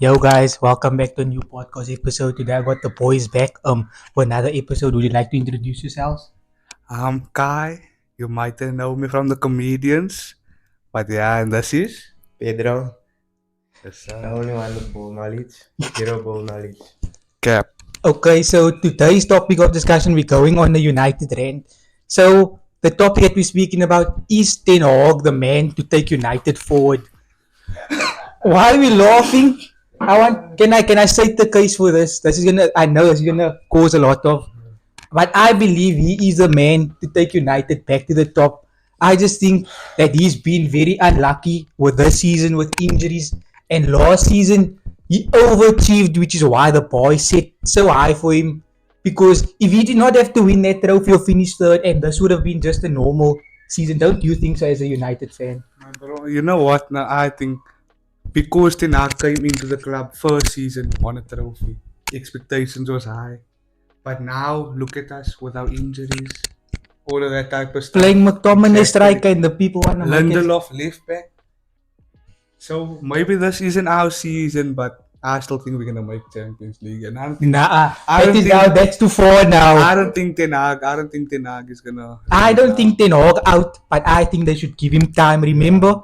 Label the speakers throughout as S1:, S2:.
S1: Yo guys, welcome back to a new podcast episode. Today I got the boys back for another episode. Would you like to introduce yourselves?
S2: I'm Kai. You might know me from the comedians. But yeah, and this is
S3: Pedro,
S2: yes,
S3: the only one with ball knowledge, zero ball knowledge.
S2: Cap.
S1: Okay, so today's topic of discussion we're going on the United rant. So the topic that we're speaking about is Ten Hag the man to take United forward. Why are we laughing? Can I state the case for this? I know this is gonna cause a lot of, but I believe he is the man to take United back to the top. I just think that he's been very unlucky with this season with injuries, and last season he overachieved, which is why the boys set so high for him. Because if he did not have to win that trophy or finish third, and this would have been just a normal season, don't you think so? As a United fan,
S2: My bro, you know what? Now I think because Ten Hag came into the club first season, won a trophy. Expectations was high. But now look at us with our injuries, all of that type of stuff.
S1: playing McTominay
S2: Exactly.
S1: striker, and the people want to make it.
S2: Lindelof left back. So maybe this isn't our season, but I still think we're gonna make Champions League. And I don't think
S1: Nah,
S2: I don't think-
S1: that's too far now.
S2: I don't think Ten Hag is gonna.
S1: I don't think Ten Hag out, but I think they should give him time. Remember,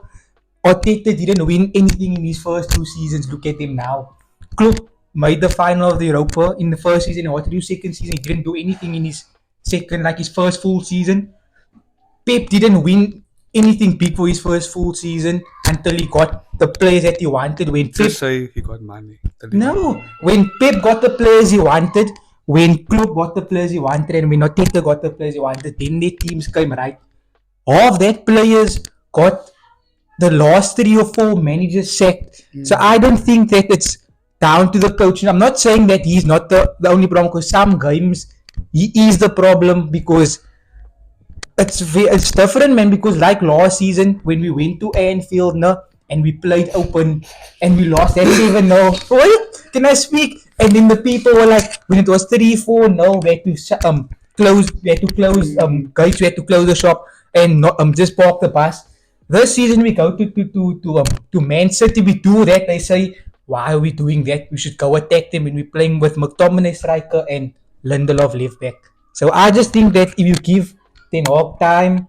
S1: Arteta didn't win anything in his first two seasons. Look at him now. Klopp made the final of the Europa in the first season. What did he do second season? He didn't do anything in his his first full season. Pep didn't win anything big for his first full season until he got the players that he wanted. When Pep
S2: Just say he got money.
S1: no, when Pep got the players he wanted, when Klopp got the players he wanted, and when Arteta got the players he wanted, then their teams came right. Half that players got the last 3 or 4 managers sacked. So I don't think that it's down to the coach. And I'm not saying that he's not the only problem, because some games he is the problem, because it's different, man. Because like last season when we went to Anfield, no, and we played open and we lost that 7-0. What? Can I speak? And then the people were like, when it was 3-4, we had to close. We had to close. Guys, we had to close the shop and not just park the bus. This season we go to Man City. We do that. They say, why are we doing that? We should go attack them when we're playing with McTominay striker and Lindelof left back. So I just think that if you give Ten Hag time,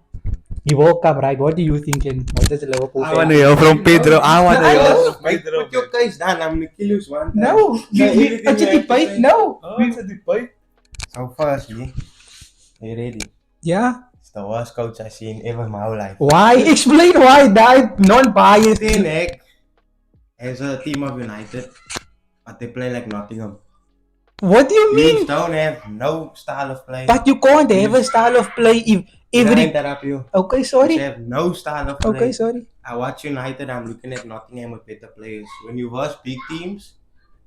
S1: he will come right. What do you think? And what does the Liverpool
S2: I
S1: fan
S2: want to hear from Pedro. I want to
S1: No,
S2: hear from
S3: Mate,
S2: Pedro.
S3: put your case down. I'm gonna kill you one time.
S1: No,
S3: everything
S1: it's a
S3: you have to
S1: debate.
S3: say.
S1: No.
S2: Oh, it's a debate.
S3: So firstly, you ready?
S1: Yeah.
S3: It's the worst coach I've seen ever in my whole life.
S1: Why? Explain why. That non-biased.
S3: Ten Hag has a team of United, but they play like Nottingham.
S1: What do you
S3: Teams
S1: mean?
S3: don't have no style of play.
S1: But you can't have a style of play if
S3: Can I
S1: every.
S3: interrupt you?
S1: Okay,
S3: They
S1: sorry.
S3: have no style of play.
S1: Okay, sorry.
S3: I watch United, I'm looking at Nottingham with better players. When you verse big teams,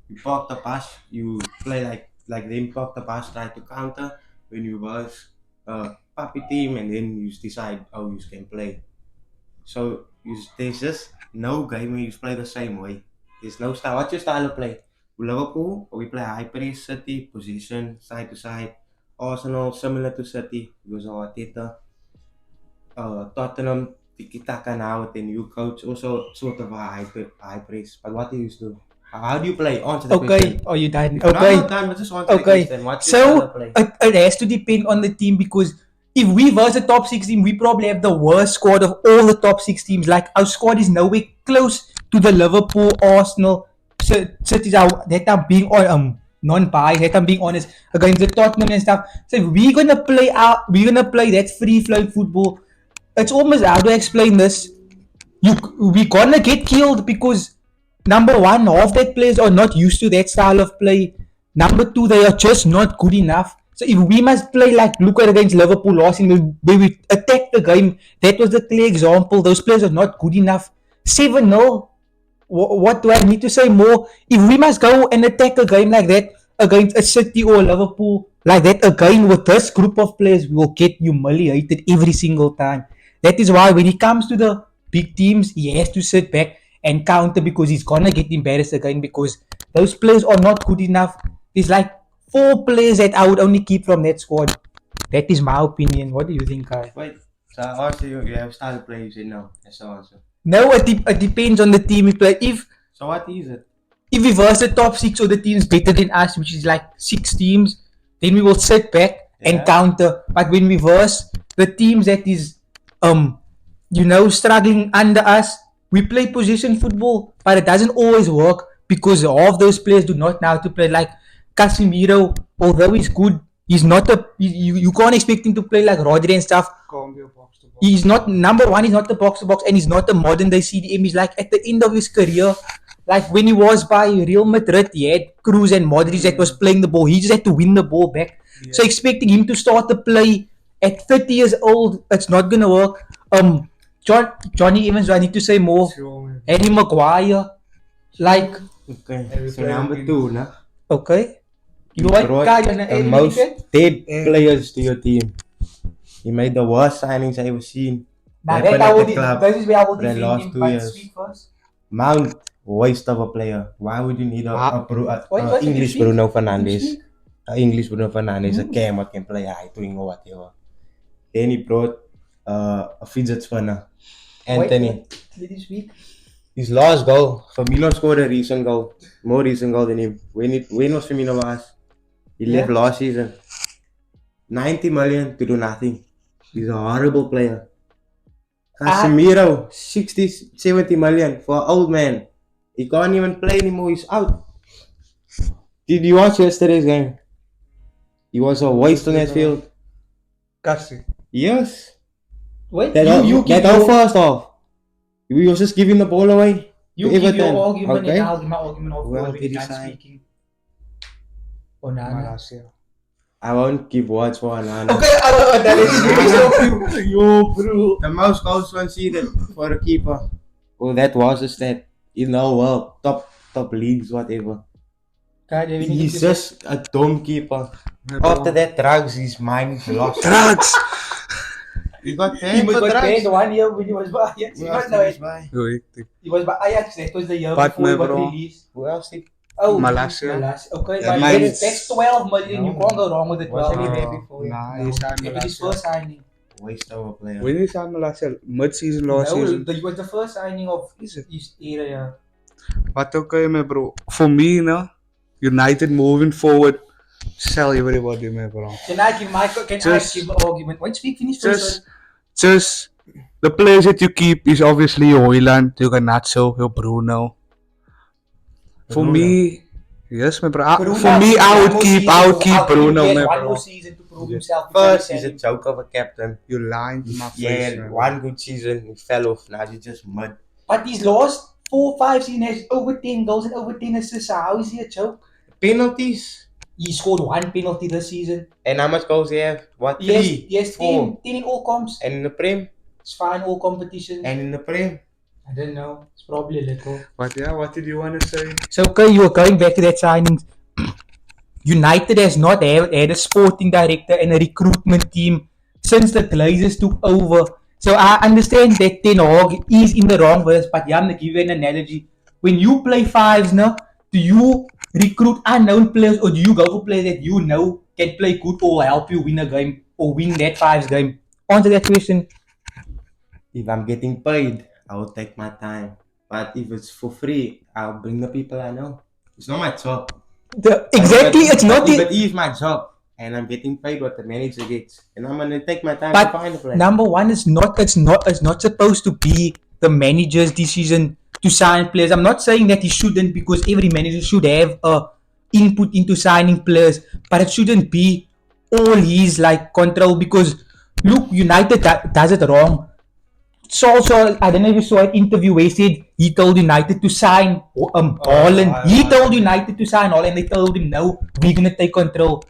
S3: you park the pass, you play like them park the pass, try to counter. When you verse a puppy team, and then you decide, oh, you can play. So there's just no game where you play the same way. There's no style. What's your style of play? Liverpool, we play high press, City, position, side to side. Arsenal, similar to City, because of Arteta. Tottenham, tiki-taka now with the new coach, also sort of a high press. But what do you do? How do you play? Answer the
S1: Okay.
S3: question.
S1: Are you done?
S3: No,
S1: Okay.
S3: not done, but just answer the
S1: Okay.
S3: question. What's your style
S1: So
S3: of play?
S1: it has to depend on the team, because if we versus the top 6 team, we probably have the worst squad of all the top 6 teams. Like our squad is nowhere close to the Liverpool, Arsenal, Cities. That I'm being non-biased. That I'm being honest against the Tottenham and stuff. So if we're gonna play that free-flowing football. It's almost, how do I explain this? We gonna get killed, because number one, half that players are not used to that style of play. Number two, they are just not good enough. So if we must play like look at against Liverpool last season, where we attack the game, that was the clear example. Those players are not good enough. 7-0. What do I need to say more? If we must go and attack a game like that against a City or Liverpool like that again with this group of players, we will get humiliated every single time. That is why when he comes to the big teams, he has to sit back and counter, because he's gonna get embarrassed again, because those players are not good enough. There's like 4 players that I would only keep from that squad. That is my opinion. What do you think, Kai?
S3: Wait, so I asked you, you have style of play, you say no. That's the answer.
S1: No, it depends on the team we play. If
S3: So what is it?
S1: if we verse the top 6 or the teams better than us, which is like 6 teams, then we will sit back and
S3: Yeah.
S1: counter. But when we verse the teams that is struggling under us, we play position football, but it doesn't always work because half those players do not know how to play. Like Casemiro, although he's good, he's not you can't expect him to play like Rodri and stuff.
S2: Can't be a box to box.
S1: He's not number one. He's not the box to box, and he's not the modern day CDM. He's like at the end of his career, like when he was by Real Madrid, he had Cruz and Modric that was playing the ball. He just had to win the ball back.
S2: Yeah.
S1: So expecting him to start the play at 30 years old, it's not gonna work. Johnny Evans, do I need to say more?
S2: Sure, man.
S1: Harry Maguire, like
S3: Okay.
S2: Every
S3: So
S2: player
S3: number
S2: in-
S3: 2, nah.
S1: okay. You
S3: He
S1: like
S3: brought
S1: guy
S3: the most dead
S2: Yeah.
S3: players to your team. He made the worst signings I ever seen.
S1: Now
S3: Happen
S1: that I
S3: at
S1: will
S3: the club
S1: this is where I will
S3: for the
S1: defend
S3: last
S1: him,
S3: 2
S1: but
S3: years.
S1: speak first.
S3: Mount, waste of a player. Why would you need
S1: What did
S3: English
S1: you
S3: Bruno
S1: speak?
S3: Fernandes?
S1: Speak.
S3: English Bruno Fernandes, a
S1: Mm.
S3: cam what can play high twing or whatever. Then he brought a fidget spinner, Anthony.
S1: Let him speak.
S3: His last goal, Firmino scored a recent goal, more recent goal than him. When was Firmino last? He left
S1: Yeah.
S3: last season. 90 million to do nothing. He's a horrible player. Casemiro, 60, 70 million for an old man. He can't even play anymore. He's out. Did you watch yesterday's game? He was a waste on that field.
S2: Cassie.
S3: Yes.
S1: Wait,
S3: That whole first half. We was just giving the ball away.
S1: You
S3: to
S1: give your
S3: Everton.
S1: argument
S3: Okay.
S1: and I'll give my argument of
S3: Well,
S1: when
S3: did he
S1: done
S3: sign?
S1: speaking. Onana.
S2: Malasia.
S3: I won't give words for Onana.
S1: Okay, that is Yo, bro.
S3: The most goals conceded for a keeper. Well, that was a stat. In the world, top leagues, whatever.
S1: God, we need
S3: He's
S1: to-
S3: just a dumb keeper. After that, drugs, his mind is lost.
S2: Drugs!
S3: He got
S1: He
S3: paid
S1: was
S3: for
S1: paid
S3: drugs.
S1: 1 year when he was by Ajax.
S3: Who
S1: He
S3: else
S1: was
S3: did
S1: by
S3: he buy?
S1: he was by Ajax. That was the year
S2: But
S1: before he
S2: my
S1: got
S2: bro.
S1: released.
S3: Who else did?
S1: Oh,
S2: Malasia.
S1: Okay,
S3: Yeah,
S1: but
S2: mine
S1: that's 12 million. You
S3: No.
S1: can't go wrong with the 12
S3: Wasn't he
S1: million.
S3: there before?
S2: Nah,
S1: No.
S2: he signed
S1: It was his
S2: Malasia.
S1: first signing.
S3: Waste of a player.
S2: When he signed Malasia? Mid-season last
S1: No,
S2: season.
S1: it was the first signing of
S2: Is it?
S1: his era. Yeah.
S2: But okay, my bro. For me, no, United moving forward, sell everybody, my bro.
S1: Can I give my
S2: Just-
S1: give an argument? Wait, speak finish first.
S2: Just the players that you keep is obviously your Hoyland, your Garnacho, your Bruno. For
S3: Bruno.
S2: me, yes, my bro.
S1: Bruno,
S2: For me, I
S1: one
S2: would
S1: more
S2: keep
S1: season.
S2: Bruno,
S1: He has
S2: my
S1: one
S2: bro.
S1: more season to prove himself. before
S3: First,
S1: we
S3: he's
S1: sell
S3: a
S1: him.
S3: joke of a captain.
S2: You lying to my face,
S3: Yeah,
S2: man.
S3: one good season, he fell off. Now he's just mud.
S1: But his last 4-5 seasons has over 10 goals and over 10 assists. So how is he a joke?
S3: Penalties.
S1: He scored 1 penalty this season.
S3: And how much goals he have? What?
S1: Yes,
S3: 3?
S1: yes,
S3: 4.
S1: 10 in all comps.
S3: And in the Prem?
S1: It's fine, all competitions.
S3: And in the Prem?
S1: I don't know. It's probably a little.
S2: But yeah, what did you want to say?
S1: So, okay, you were going back to that signing. United has not had a sporting director and a recruitment team since the Glazers took over. So, I understand that Ten Hag is in the wrong verse, but yeah, I'm going to give you an analogy. When you play fives now, do you recruit unknown players or do you go for players that you know can play good or help you win a game or win that fives game? Answer that question.
S3: If I'm getting paid, I will take my time. But if it's for free, I'll bring the people I know. It's not my job.
S1: Exactly, it's not
S3: But
S1: the.
S3: if my job and I'm getting paid what the manager gets, and I'm gonna take my time
S1: But
S3: to find a player.
S1: Number one, it's not supposed to be the manager's decision to sign players. I'm not saying that he shouldn't, because every manager should have a input into signing players, but it shouldn't be all his like control. Because look, United does it wrong. So I don't know if you saw an interview where he said he told United to sign Haaland. He told United to sign Haaland. They told him no, we're gonna take control.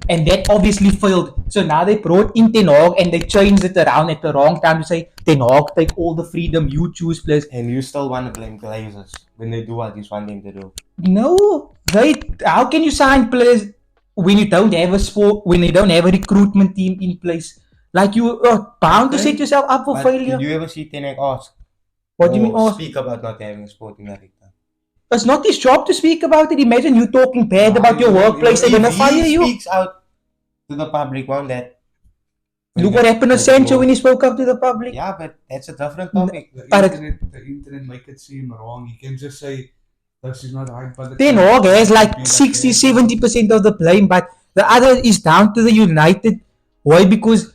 S1: And that obviously failed. So now they brought in Ten Hag and they changed it around at the wrong time to say, Ten Hag, take all the freedom, you choose players.
S3: And you still want to blame Glazers when they do what you want them to do.
S1: No, how can you sign players when you don't have a sport, when you don't have a recruitment team in place? Like you are bound to
S3: Okay.
S1: set yourself up for
S3: But
S1: failure.
S3: did you ever see Ten Hag ask?
S1: What do you
S3: or
S1: mean? Oh,
S3: speak about not having a sporting director?
S1: it's not his job to speak about it. Imagine you talking bad about your workplace, they're gonna fire
S3: He
S1: you.
S3: speaks out to the public on that.
S1: Look what happened to Sancho when he spoke up to the public.
S3: Yeah, but that's a different topic.
S2: The
S1: But
S2: internet make it seem wrong. You can just say This is not right, but
S1: Ten Hag has like 60-70% of the blame, but the other is down to the United. Why? Because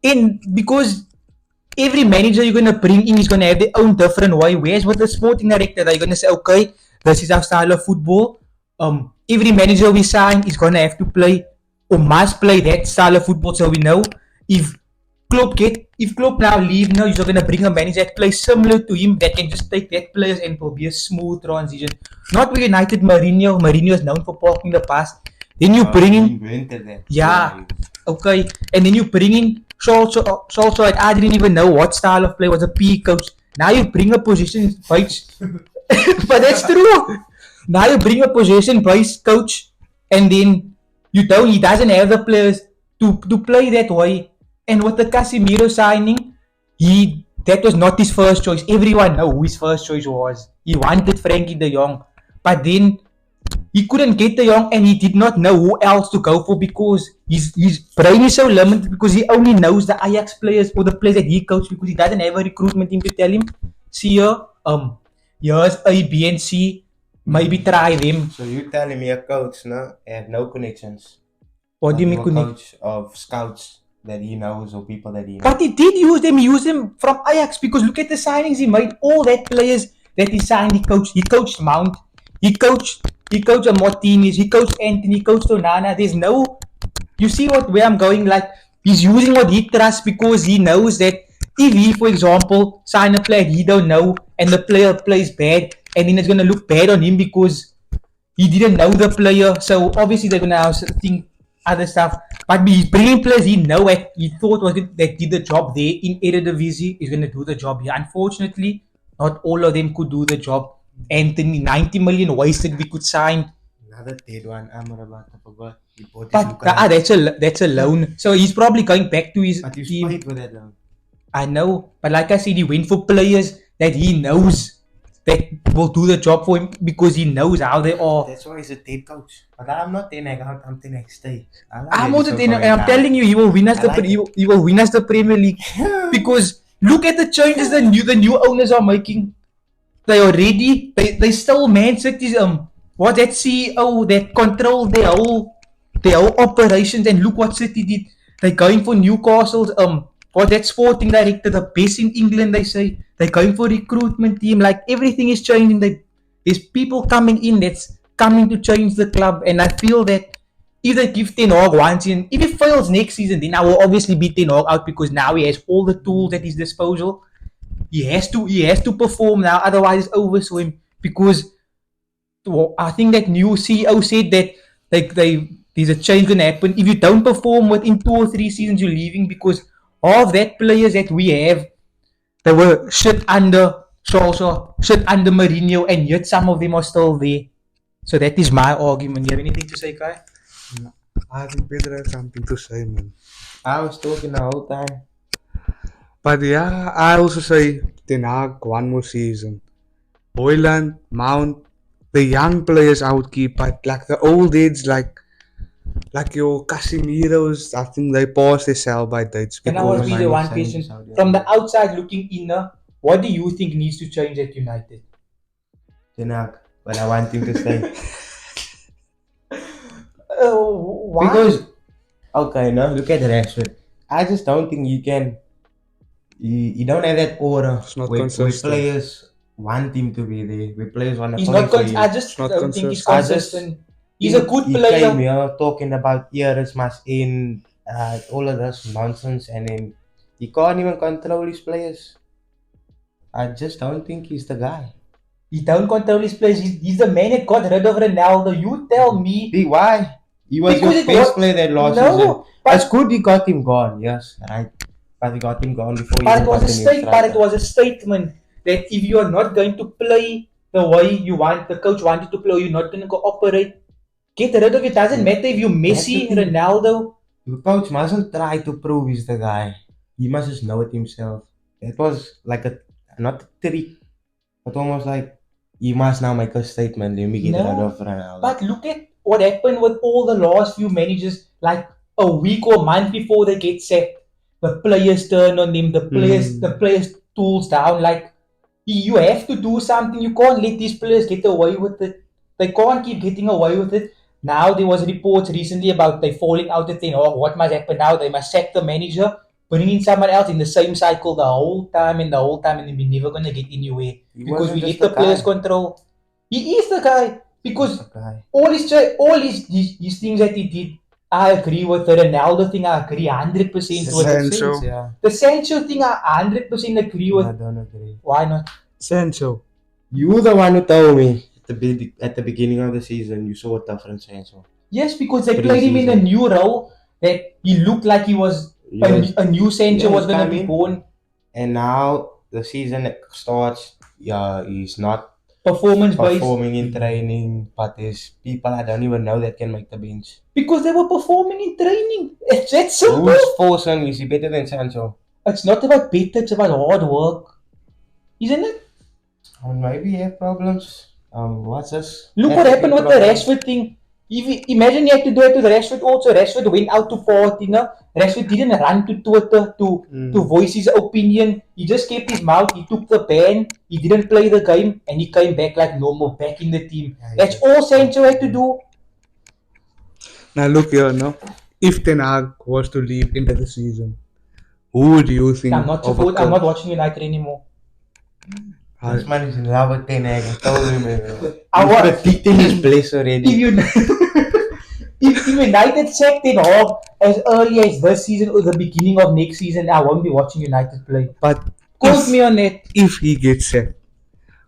S1: every manager you're gonna bring in is gonna have their own different way. Whereas with the sporting director, they're gonna say, okay, this is our style of football. Every manager we sign is gonna have to play or must play that style of football. So we know if Klopp now leave now, he's not gonna bring a manager that plays similar to him that can just take that players and it will be a smooth transition. Not with United Mourinho. Mourinho is known for parking the past. Then you bring in
S3: Invented that.
S1: yeah, okay, and then you bring in Solskjaer. I didn't even know what style of play was a PE coach. Now you bring a position vice, but that's true. Now you bring a position vice coach, and then he doesn't have the players to play that way. And with the Casemiro signing, that was not his first choice. Everyone know who his first choice was. He wanted Frankie De Jong, but then he couldn't get De Jong, and he did not know who else to go for because his brain is so limited because he only knows the Ajax players or the players that he coached because he doesn't have a recruitment team to tell him, see here, here's A, B, and C. Maybe try them.
S3: So you telling me a coach have no connections?
S1: What do you mean?
S3: A coach of scouts that he knows or people that he knows?
S1: But he did use them. He used them from Ajax because look at the signings he made. All that players that he signed, he coached. He coached Mount. He coached Martinez. He coached Anthony. He coached Onana. There's no. You see where I'm going? Like he's using what he trusts because he knows that if he, for example, sign a player he don't know and the player plays bad, and then it's gonna look bad on him because he didn't know the player. So obviously they're gonna think other stuff. But he's bringing players he know what he thought was good, that did the job there in Eredivisie is gonna do the job here. Unfortunately, not all of them could do the job. Anthony, 90 million wasted we could sign.
S3: Another dead one. Amrabat, I forgot.
S1: But that's a loan. So he's probably going back to his
S3: But you
S1: team.
S3: paid for that loan.
S1: I know, but like I said, he went for players that he knows that will do the job for him because he knows how they are.
S3: That's why he's a dead coach. But I'm not Ten Hag. I'm Ten Hag stay.
S1: I'm also and I'm telling you, he will win us he will win us the Premier League because look at the changes the new owners are making. They already they still Man City's what that CEO that control their whole operations, and look what City did. They're going for Newcastle's for that sporting director, the best in England, they say. They're going for recruitment team. Like everything is changing. There's people coming in that's coming to change the club, and I feel that if they give Ten Hag one season, if he fails next season, then I will obviously beat Ten Hag out because now he has all the tools at his disposal. He has to perform now, otherwise it's over for him. Because I think that new CEO said that there's a change gonna happen. If you don't perform within 2 or 3 seasons, you're leaving because all of that players that we have, they were shit under Solskjaer, shit under Mourinho, and yet some of them are still there. So that is my argument. You have anything to say, Kai?
S2: No, I think Pedro has something to say, man.
S3: I was talking the whole time.
S2: But yeah, I also say Ten Hag one more season. Hoyland, Mount, the young players I would keep, but like the old heads, like your Casemiro's, I think they passed their sell by dates.
S1: And I will be the one question from the outside looking in. What do you think needs to change at United?
S3: Ten Hag, but I want him to stay.
S1: Why?
S3: Because okay, now look at Rashford. I just don't think you can. You don't have that aura
S2: It's not
S3: where
S2: consistent.
S3: players want him to be there. Where players want to
S1: He's
S3: play
S1: not.
S3: for you.
S1: I just
S2: Not
S1: don't think he's
S2: consistent.
S1: consistent. He's a good
S3: He
S1: player.
S3: came here talking about eras must end, all of this nonsense, and then he can't even control his players. I just don't think he's the guy.
S1: He don't control his players. He's the man that got rid of Ronaldo. You tell me.
S3: Why? He was
S1: Because
S3: your
S1: it
S3: best
S1: was-
S3: player that last season.
S1: No, but,
S3: It's good we got him gone, yes, right. But we got him gone before he
S1: but it
S3: even
S1: was
S3: got
S1: a
S3: the new
S1: state. But it
S3: striker.
S1: was a statement that if you are not going to play the way you want, the coach wanted to play, you're not going to go operate. Get rid of it. Doesn't matter if you Messi,
S3: That's the thing.
S1: Ronaldo.
S3: The coach mustn't try to prove he's the guy. He must just know it himself. It was like not a trick, but almost like he must now make a statement. Let me get rid
S1: No,
S3: of Ronaldo.
S1: but look at what happened with all the last few managers. Like a week or month before they get sacked, the players turn on him. The players tools down. Like You have to do something. You can't let these players get away with it. They can't keep getting away with it. Now there was reports recently about they falling out with Ten Hag. What must happen now? They must sack the manager, bring in someone else in the same cycle the whole time, and then we're never gonna get anywhere because we
S3: wasn't
S1: let
S3: just
S1: the
S3: the
S1: players
S3: guy.
S1: control. He is the guy because
S3: That's the guy.
S1: all his things that he did, I agree with the Ronaldo thing. I agree 100% with
S2: Sancho.
S3: Yeah.
S1: the Sancho thing. I 100% agree with.
S3: I don't agree.
S1: Why not?
S2: Sancho.
S3: You the one who told me at the beginning of the season you saw a difference, Sancho.
S1: Yes, because they played him in a
S3: Pre-season.
S1: new role that he looked like he was
S3: Yes.
S1: a new Sancho
S3: Yeah,
S1: was
S3: he
S1: gonna
S3: came
S1: be
S3: in.
S1: born.
S3: And now the season starts. Yeah, he's not
S1: Performance based
S3: performing in training, but there's people I don't even know that can make the bench.
S1: because they were performing in training. It's that simple.
S3: Who's forcing? Is he better than Sancho?
S1: It's not about better, it's about hard work. Isn't it?
S3: Maybe he have problems. What's this?
S1: Look what happened with the Rashford thing. Imagine you had to do it to the Rashford also. Rashford went out to party, no? Rashford didn't run to Twitter to voice his opinion. He just kept his mouth. He took the ban. He didn't play the game, and he came back like normal, back in the team. That's all Sancho had to do.
S2: Now look here, no. If Ten Hag was to leave into the season, who do you think?
S1: I'm not support. I'm not watching United anymore.
S3: This man is in love with Ten Hag. I told him.
S1: I wa-
S3: Predicting his place already.
S1: If if United sacked Ten Hag as early as this season or the beginning of next season, I won't be watching United play.
S2: But
S1: Quote me on that.
S2: if he gets set,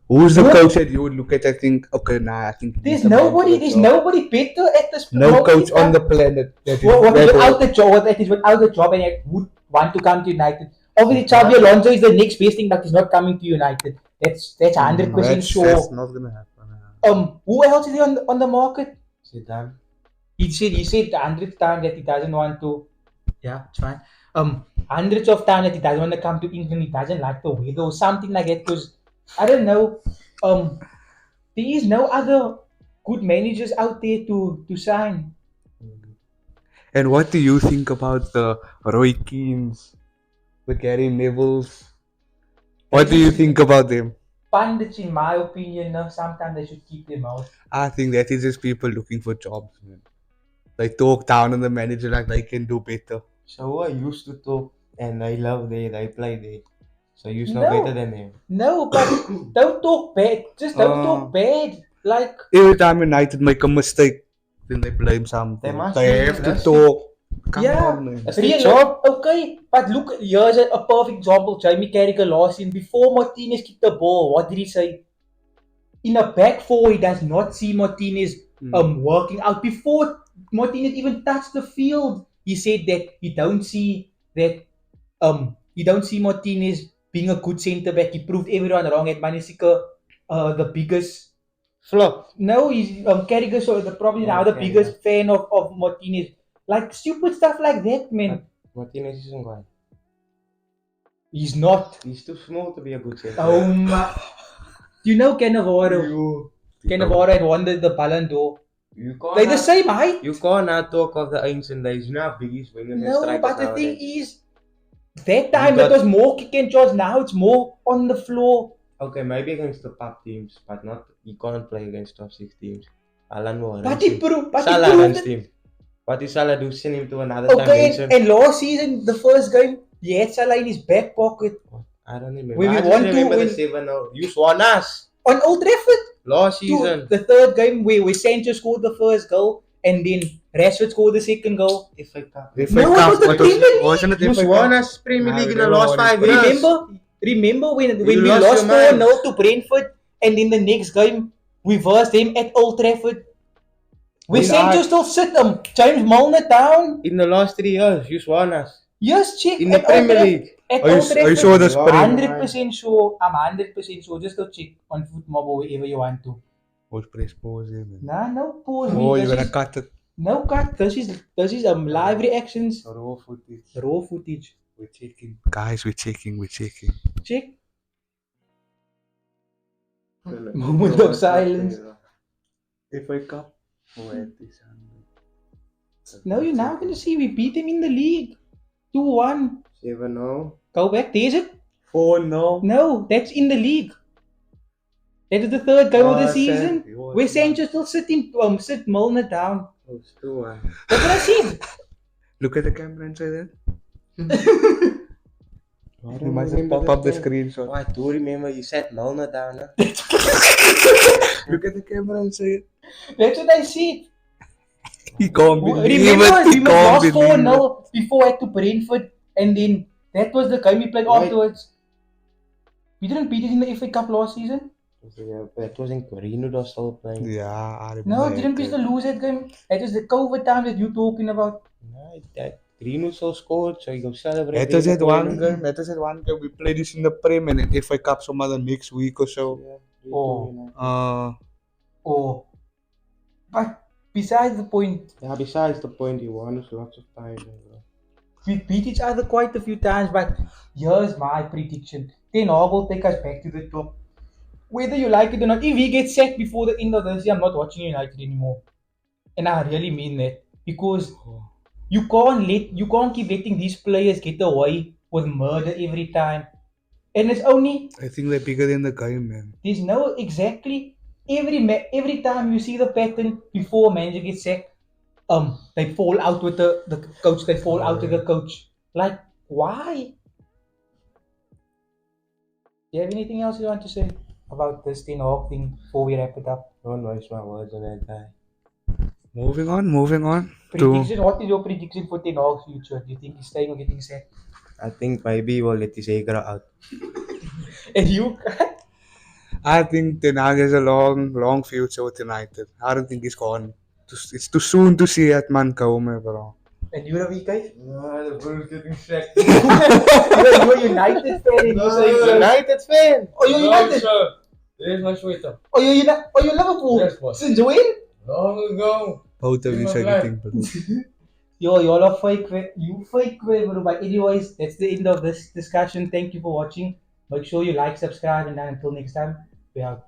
S2: who's the
S1: Who?
S2: coach that you would look at? I think okay, nah, I think
S1: There's
S2: he's the man for
S1: nobody.
S2: the
S1: There's
S2: job.
S1: nobody better at this.
S2: No
S1: moment
S2: coach
S1: in
S2: on
S1: time.
S2: the planet that is
S1: What
S2: better.
S1: without the job, that is without the job, and yet would want to come to United. Obviously, Xabi Alonso is the next best thing, but he's not coming to United. That's 100%
S2: That's
S1: sure.
S2: not gonna happen.
S1: Who else is on the market?
S3: Zidane.
S1: He said 100 times that he doesn't want to. Yeah, it's fine. Hundreds of times that he doesn't want to come to England. He doesn't like the weather or something like that. Because I don't know. There is no other good managers out there to sign.
S2: And what do you think about the Roy Keanes, the Gary Nevilles? What do you think about them?
S1: Pundits, in my opinion, sometimes they should keep them out.
S2: I think that is just people looking for jobs, man. They talk down on the manager like they can do better.
S3: So I used to talk, and I love they play there. So you're
S1: No.
S3: not better than them.
S1: No, but don't talk bad. Just don't talk bad. Like,
S2: Every time United make a mistake, then they blame something.
S3: They must
S2: They
S3: be
S2: have to
S3: realistic.
S2: talk. Come
S1: yeah,
S2: on, man.
S3: That's their job.
S1: Okay, but look, here's a perfect example. Jamie Carragher last season, before Martinez kicked the ball, what did he say? In a back four, he does not see Martinez working out. Before Martinez even touched the field, he said that he don't see Martinez being a good centre back. He proved everyone wrong at Manisika, the biggest
S3: Flop.
S1: No, he's Carragher, so probably now the
S3: Carragher.
S1: biggest fan of Martinez. Like stupid stuff like that, man.
S3: Martinez isn't going.
S1: He's not.
S3: He's too small to be a good center.
S1: Oh my! Do you know Cannavaro? Cannavaro had won the Ballon d'Or.
S3: You can't.
S1: They're the same height.
S3: You cannot talk of the ancient days. You know how big his wingers and
S1: No,
S3: strikers
S1: but the
S3: nowadays.
S1: thing is, that time
S3: got-
S1: it was more kick and charge. Now it's more on the floor.
S3: Okay, maybe against the top teams, but not. You can't play against top 6 teams. Alan will
S1: But
S3: arrange
S1: he
S3: him.
S1: proved. But he
S3: Salah
S1: proved
S3: runs
S1: it.
S3: team. What did Salah do? Send him to another
S1: Okay,
S3: dimension.
S1: and last season, the first game, he had Salah in his back pocket
S3: I don't remember.
S1: when we
S3: I just
S1: won to
S3: remember
S1: win
S3: the 7-0. You won us
S1: on Old Trafford.
S3: last
S1: To
S3: season.
S1: the third game where Sancho scored the first goal and then Rashford scored the second goal.
S3: FA Cup.
S2: FA
S1: No, it
S2: Cup,
S1: was the
S2: what
S1: Premier League.
S2: wasn't it
S3: You
S2: FA
S3: won
S2: Cup?
S3: us Premier
S2: No,
S3: League in
S2: they
S3: the
S2: won
S3: last
S2: it.
S3: 5 years.
S1: Remember when
S3: You
S1: we
S3: lost
S1: lost
S3: your mind.
S1: 4-0 to Brentford and in the next game we versed them at Old Trafford. Where
S3: When
S1: Sancho
S3: I-
S1: still sit James Milner down.
S3: In the last 3 years, you won us.
S1: Yes, check
S3: In the
S1: at Old
S3: Premier
S1: Trafford.
S3: League.
S1: At
S2: Are you-
S1: Old
S2: are you
S1: Trafford.
S2: sure that's Premier?
S1: 100% sure. I'm 100% sure. Just go check on Footmob or wherever you want to.
S2: What press pause here, man?
S1: Nah, no pause.
S2: Oh,
S1: This
S2: you're gonna
S1: is-
S2: cut it.
S1: No cut. This is live reactions.
S2: Raw footage.
S1: Raw footage.
S2: We're checking. Guys, we're checking.
S1: Check. Moment of silence.
S2: FA Cup.
S1: No, you're now going to see we beat him in the league. 2-1.
S3: 7-0.
S1: Go back. There's it.
S2: 4-0.
S1: No, that's in the league. That was the third game of the
S2: Oh,
S1: season.
S2: San- oh,
S1: Where
S2: man.
S1: Sancho still sit Milner down.
S3: Oh, still,
S1: That's what I said.
S2: Look at the camera and say that.
S3: I
S2: You
S3: don't
S2: must
S3: remember
S2: pop up the
S3: game.
S2: screenshot.
S3: Oh, I do remember you said Milner down. Huh?
S2: Look at the camera and say it.
S1: That's what I said.
S2: He can't believe
S1: Remember,
S2: it. He
S1: we
S2: can't
S1: lost
S2: believe it.
S1: 4-0 before at to Brentford, and then that was the game we played
S3: Right.
S1: afterwards. We didn't beat it in the FA Cup last season.
S3: Yeah, that was in Greenwood was still playing.
S2: Yeah, I remember.
S1: No, didn't we still lose that game? It was the COVID time that you talking about.
S3: No, that Greenwood still scored, so you go celebrate.
S2: That was
S3: them
S2: that one
S3: again.
S2: game. That was that one game. We played this in the Prem and then FA Cup some other next week or so.
S3: Yeah,
S1: Oh.
S3: United.
S1: Oh, but besides the point,
S3: Yeah, besides the point, he won us lots of times. Bro.
S1: we beat each other quite a few times. But here's my prediction: Ten Hag will take us back to the top. Whether you like it or not, if he gets sacked before the end of this year, I'm not watching United anymore. And I really mean that because you can't keep letting these players get away with murder every time. And it's only
S2: I think they're bigger than the game, man.
S1: there's no exactly every time you see the pattern before a manager gets sacked, they fall out with the coach. They fall out with the coach. Like why? Do you have anything else you want to say about this Ten Hag thing before we wrap it up?
S3: Don't waste my words on that guy.
S2: Moving on.
S1: Prediction. What is your prediction for Ten Hag's future? Do you think he's staying or getting sacked?
S3: I think maybe we'll let this Agra out.
S1: And you?
S2: I think Ten Hag has a long future with United. I don't think he's gone. It's too soon to see that man come, bro.
S1: And you, Ravi?
S3: No, the Bulls getting sacked.
S1: You're a United fan. And you say
S3: United fan.
S1: Oh, you're United.
S4: sir. There's my sweater.
S1: Oh, you're United. Oh, you're Liverpool.
S4: Yes, boss.
S1: Since when?
S4: Long ago.
S2: Both of you
S4: Give
S2: are
S4: my
S2: getting blue.
S1: Y'all are fake. You fake, bro. But anyways, that's the end of this discussion. Thank you for watching. Make sure you like, subscribe, and then until next time, we out.